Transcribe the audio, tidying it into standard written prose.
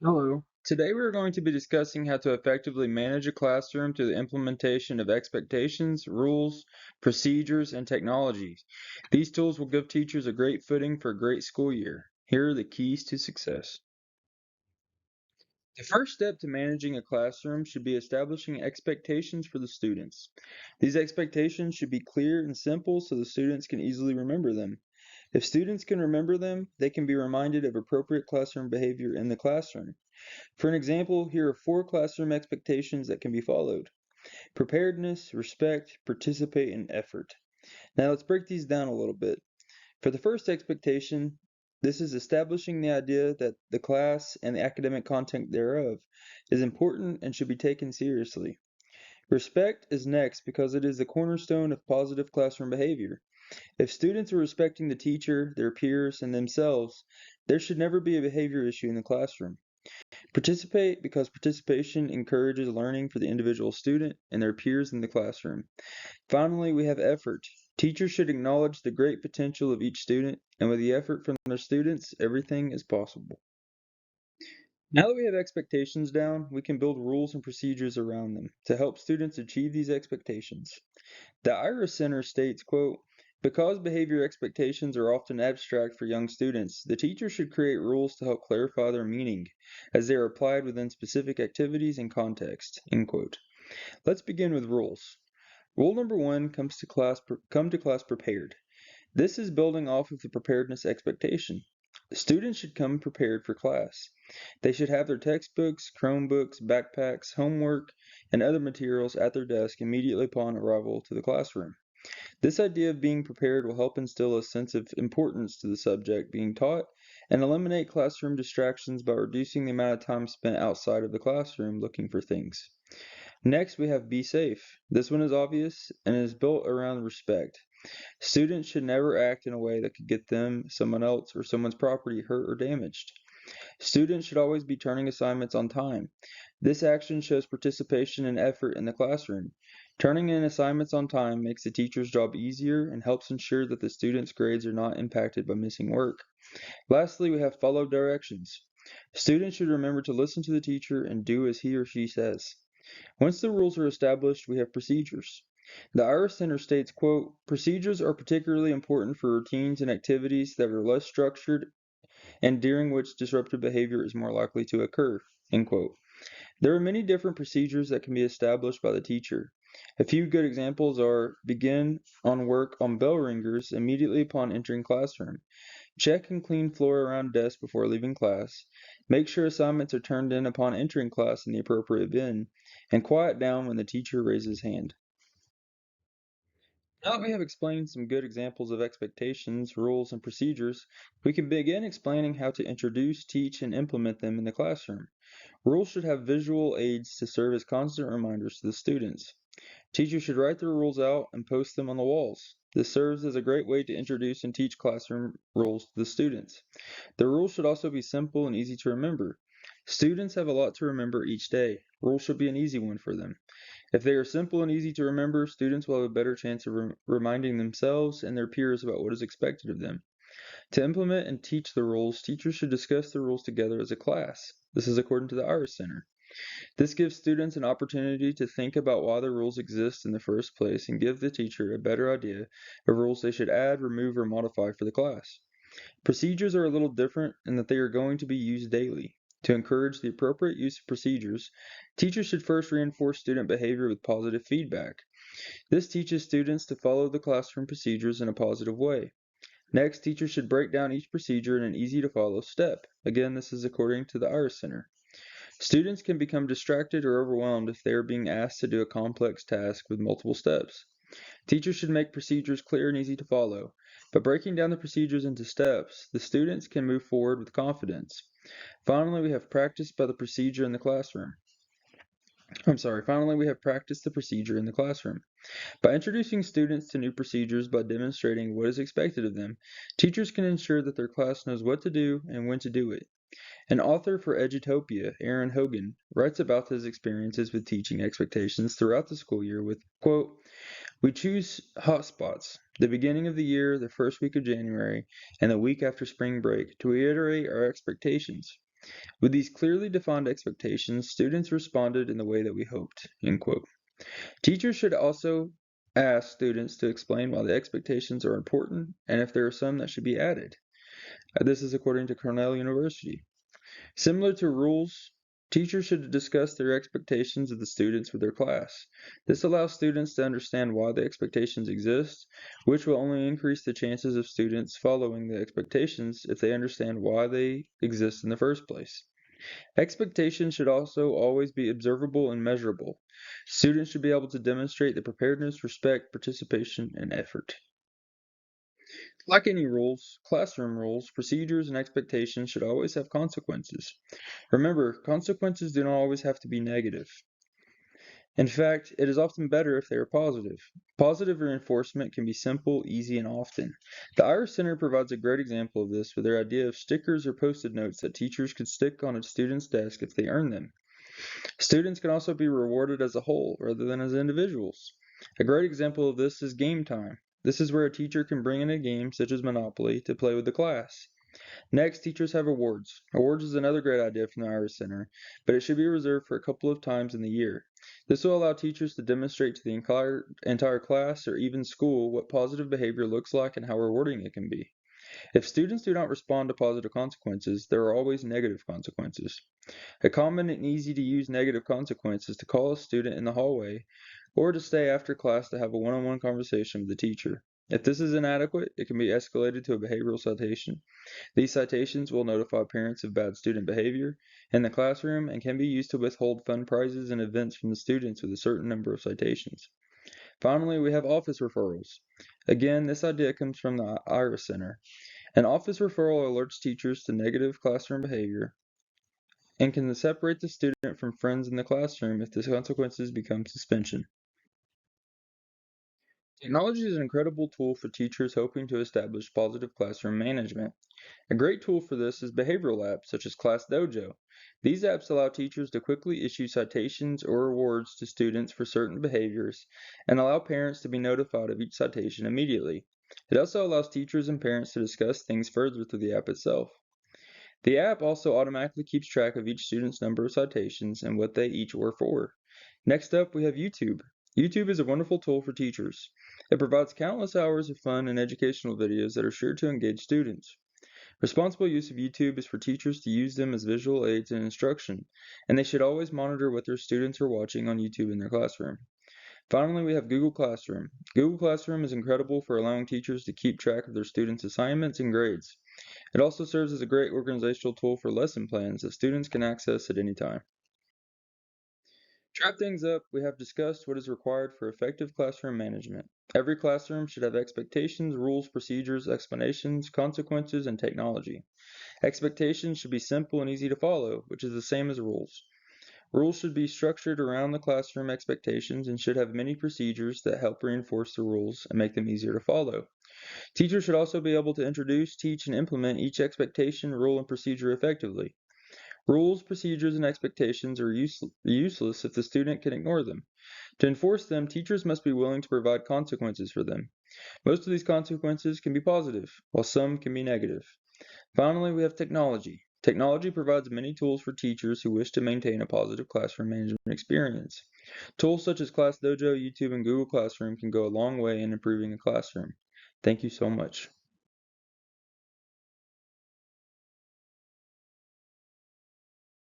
Hello. Today we are going to be discussing how to effectively manage a classroom through the implementation of expectations, rules, procedures, and technologies. These tools will give teachers a great footing for a great school year. Here are the keys to success. The first step to managing a classroom should be establishing expectations for the students. These expectations should be clear and simple so the students can easily remember them. If students can remember them, they can be reminded of appropriate classroom behavior in the classroom. For an example, here are 4 classroom expectations that can be followed: preparedness, respect, participate, and effort. Now let's break these down a little bit. For the first expectation, this is establishing the idea that the class and the academic content thereof is important and should be taken seriously. Respect is next because it is the cornerstone of positive classroom behavior. If students are respecting the teacher, their peers, and themselves, there should never be a behavior issue in the classroom. Participate because participation encourages learning for the individual student and their peers in the classroom. Finally, we have effort. Teachers should acknowledge the great potential of each student, and with the effort from their students, everything is possible. Now that we have expectations down, we can build rules and procedures around them to help students achieve these expectations. The Iris Center states, quote, because behavior expectations are often abstract for young students, the teacher should create rules to help clarify their meaning as they are applied within specific activities and context, end quote. Let's begin with rules. Rule number 1 come to class prepared. This is building off of the preparedness expectation. Students should come prepared for class. They should have their textbooks, Chromebooks, backpacks, homework, and other materials at their desk immediately upon arrival to the classroom. This idea of being prepared will help instill a sense of importance to the subject being taught and eliminate classroom distractions by reducing the amount of time spent outside of the classroom looking for things. Next, we have be safe. This one is obvious and is built around respect. Students should never act in a way that could get them, someone else, or someone's property hurt or damaged. Students should always be turning assignments on time. This action shows participation and effort in the classroom. Turning in assignments on time makes the teacher's job easier and helps ensure that the students' grades are not impacted by missing work. Lastly, we have follow directions. Students should remember to listen to the teacher and do as he or she says. Once the rules are established, we have procedures. The Iris Center states, quote, procedures are particularly important for routines and activities that are less structured and during which disruptive behavior is more likely to occur, end quote. There are many different procedures that can be established by the teacher. A few good examples are begin on work on bell ringers immediately upon entering classroom. Check and clean floor around desk before leaving class. Make sure assignments are turned in upon entering class in the appropriate bin. And quiet down when the teacher raises hand. Now that we have explained some good examples of expectations, rules, and procedures, we can begin explaining how to introduce, teach, and implement them in the classroom. Rules should have visual aids to serve as constant reminders to the students. Teachers should write their rules out and post them on the walls. This serves as a great way to introduce and teach classroom rules to the students. The rules should also be simple and easy to remember. Students have a lot to remember each day. Rules should be an easy one for them. If they are simple and easy to remember, students will have a better chance of reminding themselves and their peers about what is expected of them. To implement and teach the rules, teachers should discuss the rules together as a class. This is according to the Iris Center. This gives students an opportunity to think about why the rules exist in the first place and give the teacher a better idea of rules they should add, remove, or modify for the class. Procedures are a little different in that they are going to be used daily. To encourage the appropriate use of procedures, teachers should first reinforce student behavior with positive feedback. This teaches students to follow the classroom procedures in a positive way. Next, teachers should break down each procedure in an easy to follow step. Again, this is according to the Iris Center. Students can become distracted or overwhelmed if they are being asked to do a complex task with multiple steps. Teachers should make procedures clear and easy to follow. By breaking down the procedures into steps, the students can move forward with confidence. Finally, we have practice by the procedure in the classroom. Finally, we have practiced the procedure in the classroom. By introducing students to new procedures by demonstrating what is expected of them, teachers can ensure that their class knows what to do and when to do it. An author for Edutopia, Aaron Hogan, writes about his experiences with teaching expectations throughout the school year with, quote, we choose hotspots, the beginning of the year, the first week of January, and the week after spring break, to reiterate our expectations. With these clearly defined expectations, students responded in the way that we hoped." End quote. Teachers should also ask students to explain why the expectations are important and if there are some that should be added. This is according to Cornell University. Similar to rules, teachers should discuss their expectations of the students with their class. This allows students to understand why the expectations exist, which will only increase the chances of students following the expectations if they understand why they exist in the first place. Expectations should also always be observable and measurable. Students should be able to demonstrate the preparedness, respect, participation, and effort. Like any rules, classroom rules, procedures, and expectations should always have consequences. Remember, consequences do not always have to be negative. In fact, it is often better if they are positive. Positive reinforcement can be simple, easy, and often. The Irish Center provides a great example of this with their idea of stickers or post-it notes that teachers could stick on a student's desk if they earn them. Students can also be rewarded as a whole rather than as individuals. A great example of this is game time. This is where a teacher can bring in a game such as Monopoly to play with the class. Next, teachers have awards. Awards is another great idea from the Irish Center, but it should be reserved for a couple of times in the year. This will allow teachers to demonstrate to the entire class or even school what positive behavior looks like and how rewarding it can be. If students do not respond to positive consequences, there are always negative consequences. A common and easy to use negative consequence is to call a student in the hallway or to stay after class to have a one-on-one conversation with the teacher. If this is inadequate, it can be escalated to a behavioral citation. These citations will notify parents of bad student behavior in the classroom and can be used to withhold fun prizes and events from the students with a certain number of citations. Finally, we have office referrals. Again, this idea comes from the Irish Center. An office referral alerts teachers to negative classroom behavior and can separate the student from friends in the classroom if the consequences become suspension. Technology is an incredible tool for teachers hoping to establish positive classroom management. A great tool for this is behavioral apps such as Class Dojo. These apps allow teachers to quickly issue citations or rewards to students for certain behaviors and allow parents to be notified of each citation immediately. It also allows teachers and parents to discuss things further through the app itself. The app also automatically keeps track of each student's number of citations and what they each were for. Next up, we have YouTube. YouTube is a wonderful tool for teachers. It provides countless hours of fun and educational videos that are sure to engage students. Responsible use of YouTube is for teachers to use them as visual aids in instruction, and they should always monitor what their students are watching on YouTube in their classroom. Finally, we have Google Classroom. Google Classroom is incredible for allowing teachers to keep track of their students' assignments and grades. It also serves as a great organizational tool for lesson plans that students can access at any time. To wrap things up, we have discussed what is required for effective classroom management. Every classroom should have expectations, rules, procedures, explanations, consequences, and technology. Expectations should be simple and easy to follow, which is the same as rules. Rules should be structured around the classroom expectations and should have many procedures that help reinforce the rules and make them easier to follow. Teachers should also be able to introduce, teach, and implement each expectation, rule, and procedure effectively. Rules, procedures, and expectations are useless if the student can ignore them. To enforce them, teachers must be willing to provide consequences for them. Most of these consequences can be positive, while some can be negative. Finally, we have technology. Technology provides many tools for teachers who wish to maintain a positive classroom management experience. Tools such as Class Dojo, YouTube, and Google Classroom can go a long way in improving a classroom. Thank you so much.